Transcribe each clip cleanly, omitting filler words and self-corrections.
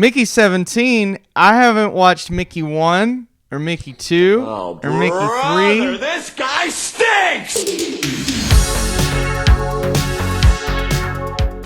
Mickey 17, I haven't watched Mickey 1 or Mickey 2 or Mickey 3. This guy stinks!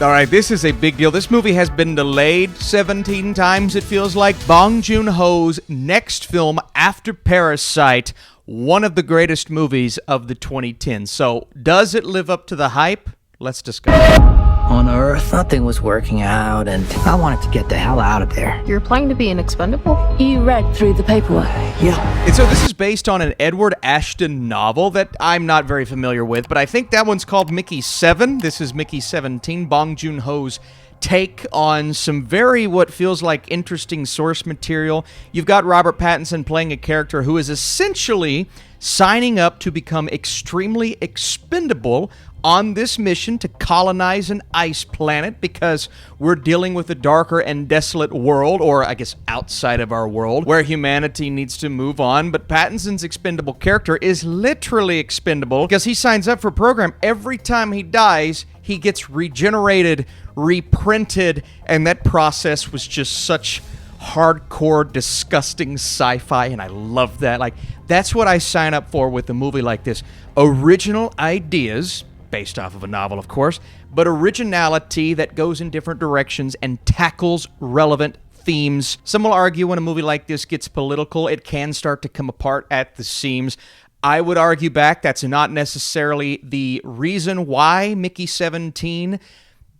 All right, this is a big deal. This movie has been delayed 17 times, it feels like. Bong Joon Ho's next film after Parasite, one of the greatest movies of the 2010s. So, does it live up to the hype? Let's discuss. On Earth, nothing was working out, and I wanted to get the hell out of there. You're applying to be an expendable? You read through the paperwork. Yeah. And so this is based on an Edward Ashton novel that I'm not very familiar with, but I think that one's called Mickey 7. This is Mickey 17, Bong Joon Ho's take on some very, what feels like, interesting source material. You've got Robert Pattinson playing a character who is essentially signing up to become extremely expendable on this mission to colonize an ice planet because we're dealing with a darker and desolate world, or I guess outside of our world, where humanity needs to move on. But Pattinson's expendable character is literally expendable because he signs up for a program. Every time he dies, he gets regenerated, reprinted, and that process was just such hardcore, disgusting sci-fi, and I love that. Like, that's what I sign up for with a movie like this. Original ideas, based off of a novel, of course, but originality that goes in different directions and tackles relevant themes. Some will argue when a movie like this gets political, it can start to come apart at the seams. I would argue back that's not necessarily the reason why Mickey 17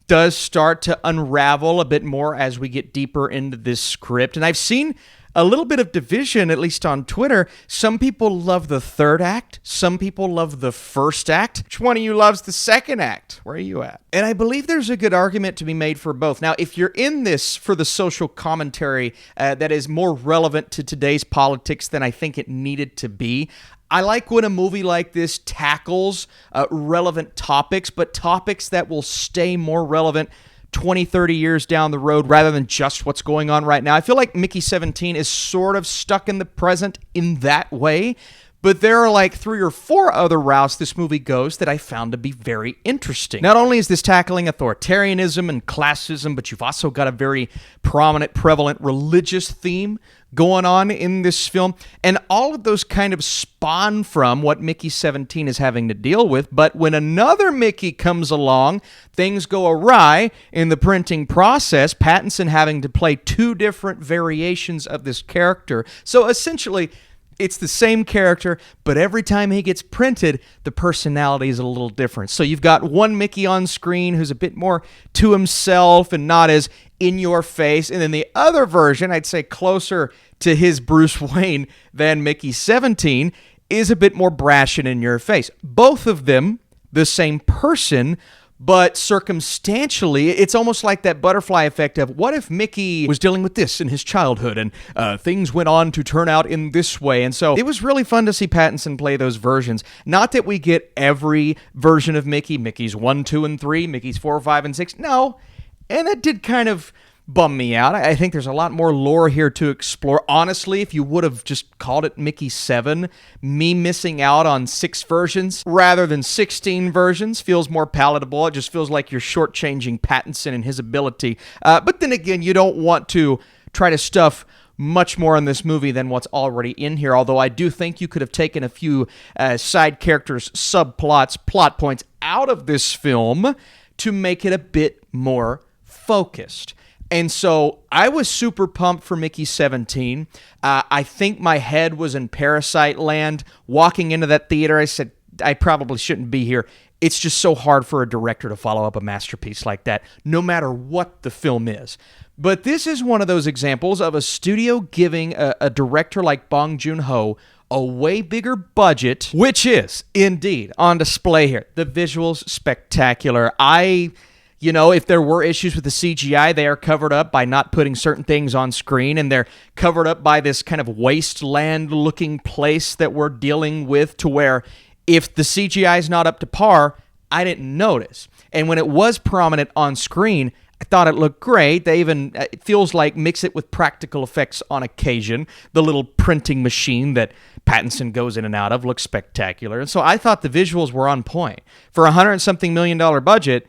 does start to unravel a bit more as we get deeper into this script. And I've seen a little bit of division, at least on Twitter. Some people love the third act. Some people love the first act. Which one of you loves the second act? Where are you at? And I believe there's a good argument to be made for both. Now, if you're in this for the social commentary that is more relevant to today's politics than I think it needed to be, I like when a movie like this tackles relevant topics, but topics that will stay more relevant 20, 30 years down the road rather than just what's going on right now. I feel like Mickey 17 is sort of stuck in the present in that way, but there are like 3 or 4 other routes this movie goes that I found to be very interesting. Not only is this tackling authoritarianism and classism, but you've also got a very prominent, prevalent religious theme going on in this film, and all of those kind of spawn from what Mickey 17 is having to deal with. But when another Mickey comes along, things go awry in the printing process, Pattinson having to play 2 different variations of this character. So essentially, it's the same character, but every time he gets printed, the personality is a little different. So you've got one Mickey on screen who's a bit more to himself and not as in your face, and then the other version, I'd say closer to his Bruce Wayne than Mickey 17, is a bit more brash and in your face. Both of them the same person, but circumstantially, it's almost like that butterfly effect of what if Mickey was dealing with this in his childhood and things went on to turn out in this way. And so it was really fun to see Pattinson play those versions. Not that we get every version of Mickey, Mickey's 1, 2, and 3, Mickey's 4, 5, and 6. No, and it did kind of bum me out. I think there's a lot more lore here to explore. Honestly, if you would have just called it Mickey 7, me missing out on 6 versions rather than 16 versions feels more palatable. It just feels like you're shortchanging Pattinson and his ability. But then again, you don't want to try to stuff much more in this movie than what's already in here, although I do think you could have taken a few side characters, subplots, plot points out of this film to make it a bit more focused. And so I was super pumped for Mickey 17. I think my head was in Parasite land. Walking into that theater, I said, I probably shouldn't be here. It's just so hard for a director to follow up a masterpiece like that, no matter what the film is. But this is one of those examples of a studio giving a director like Bong Joon Ho a way bigger budget, which is indeed on display here. The visuals, spectacular. If there were issues with the CGI, they are covered up by not putting certain things on screen, and they're covered up by this kind of wasteland-looking place that we're dealing with, to where if the CGI is not up to par, I didn't notice. And when it was prominent on screen, I thought it looked great. They even, it feels like, mix it with practical effects on occasion. The little printing machine that Pattinson goes in and out of looks spectacular. And so I thought the visuals were on point. For $100-something million budget,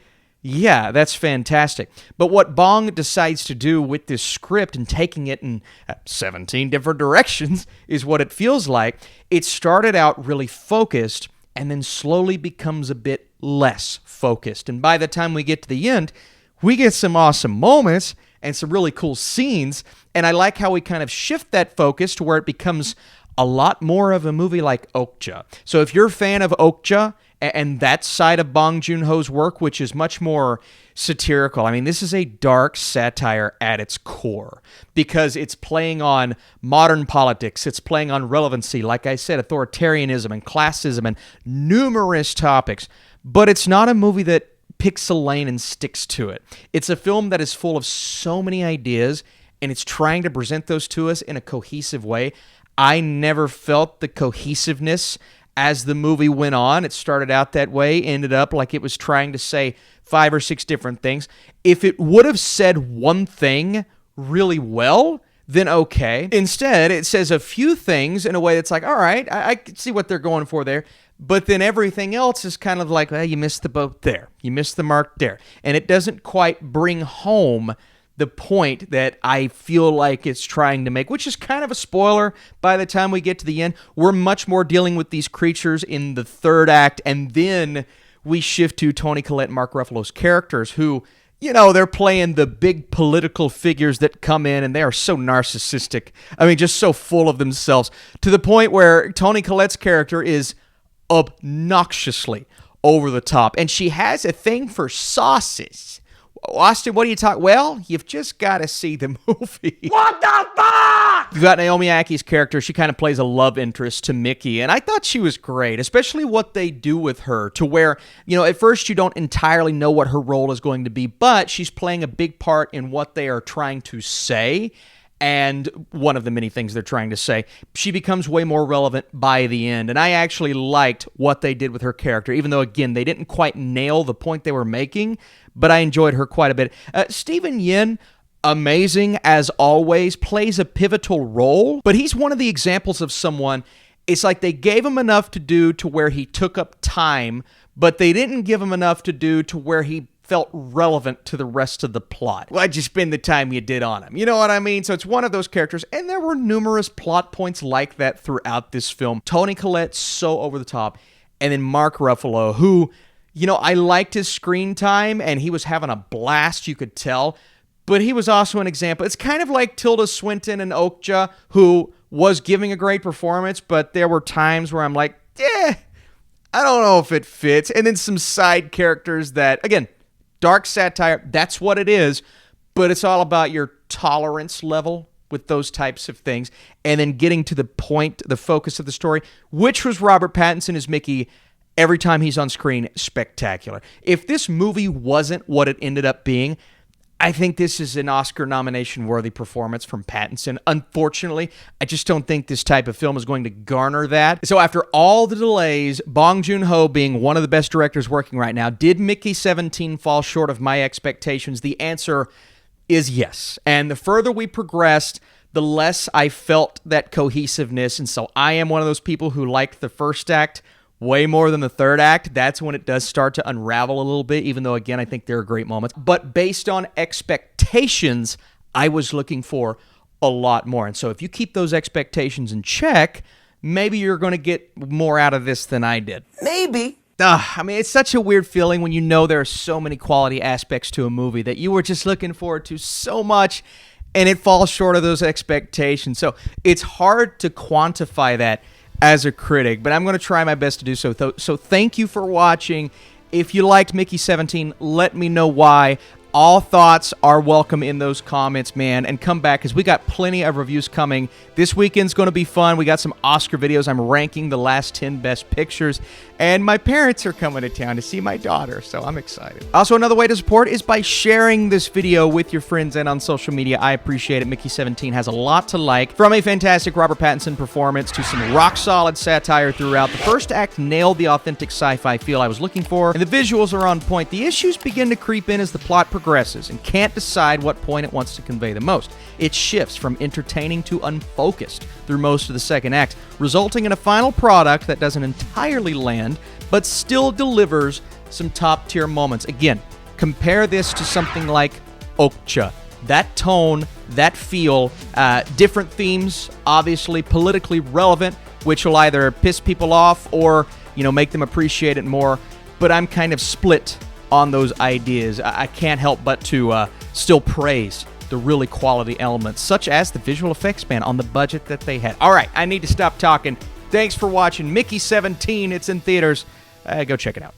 Yeah, that's fantastic. But what Bong decides to do with this script and taking it in 17 different directions is what it feels like. It started out really focused and then slowly becomes a bit less focused. And by the time we get to the end, we get some awesome moments and some really cool scenes. And I like how we kind of shift that focus to where it becomes a lot more of a movie like Okja. So if you're a fan of Okja and that side of Bong Joon Ho's work, which is much more satirical, I mean, this is a dark satire at its core because it's playing on modern politics, it's playing on relevancy, like I said, authoritarianism and classism and numerous topics. But it's not a movie that picks a lane and sticks to it. It's a film that is full of so many ideas, and it's trying to present those to us in a cohesive way. I never felt the cohesiveness as the movie went on. It started out that way, ended up like it was trying to say 5 or 6 different things. If it would have said one thing really well, then okay. Instead, it says a few things in a way that's like, all right, I can see what they're going for there. But then everything else is kind of like, well, you missed the boat there. You missed the mark there. And it doesn't quite bring home the point that I feel like it's trying to make, which is kind of a spoiler by the time we get to the end. We're much more dealing with these creatures in the third act, and then we shift to Toni Collette and Mark Ruffalo's characters who, you know, they're playing the big political figures that come in, and they are so narcissistic. I mean, just so full of themselves, to the point where Toni Collette's character is obnoxiously over the top, and she has a thing for sauces. Austin, what do you talk? Well, you've just got to see the movie. What the fuck? You've got Naomi Akkie's character. She kind of plays a love interest to Mickey, and I thought she was great, especially what they do with her to where, you know, at first you don't entirely know what her role is going to be, but she's playing a big part in what they are trying to say. And one of the many things they're trying to say, she becomes way more relevant by the end. And I actually liked what they did with her character, even though, again, they didn't quite nail the point they were making, but I enjoyed her quite a bit. Steven Yeun, amazing as always, plays a pivotal role, but he's one of the examples of someone, it's like they gave him enough to do to where he took up time, but they didn't give him enough to do to where he felt relevant to the rest of the plot. Why'd you spend the time you did on him? You know what I mean? So it's one of those characters, and there were numerous plot points like that throughout this film. Toni Collette, so over the top, and then Mark Ruffalo, who, you know, I liked his screen time, and he was having a blast, you could tell, but he was also an example. It's kind of like Tilda Swinton and Okja, who was giving a great performance, but there were times where I'm like, I don't know if it fits. And then some side characters that, again, dark satire, that's what it is, but it's all about your tolerance level with those types of things, and then getting to the point, the focus of the story, which was Robert Pattinson as Mickey. Every time he's on screen, spectacular. If this movie wasn't what it ended up being, I think this is an Oscar nomination-worthy performance from Pattinson. Unfortunately, I just don't think this type of film is going to garner that. So after all the delays, Bong Joon Ho being one of the best directors working right now, did Mickey 17 fall short of my expectations? The answer is yes. And the further we progressed, the less I felt that cohesiveness. And so I am one of those people who liked the first act way more than the third act. That's when it does start to unravel a little bit, even though, again, I think there are great moments. But based on expectations, I was looking for a lot more. And so if you keep those expectations in check, maybe you're going to get more out of this than I did. Maybe. I mean, it's such a weird feeling when you know there are so many quality aspects to a movie that you were just looking forward to so much, and it falls short of those expectations. So it's hard to quantify that as a critic, but I'm going to try my best to do so. So thank you for watching. If you liked Mickey 17, let me know why. All thoughts are welcome in those comments, man. And come back, because we got plenty of reviews coming. This weekend's going to be fun. We got some Oscar videos. I'm ranking the last 10 best pictures. And my parents are coming to town to see my daughter, so I'm excited. Also, another way to support is by sharing this video with your friends and on social media. I appreciate it. Mickey 17 has a lot to like. From a fantastic Robert Pattinson performance to some rock-solid satire throughout, the first act nailed the authentic sci-fi feel I was looking for, and the visuals are on point. The issues begin to creep in as the plot progresses and can't decide what point it wants to convey the most. It shifts from entertaining to unfocused through most of the second act, resulting in a final product that doesn't entirely land, but still delivers some top-tier moments. Again, Compare this to something like Okja. That tone, that feel, different themes, obviously politically relevant, which will either piss people off or, make them appreciate it more. But I'm kind of split on those ideas. I can't help but to still praise the really quality elements, such as the visual effects, man, on the budget that they had. All right, I need to stop talking. Thanks for watching Mickey 17. It's in theaters. Go check it out.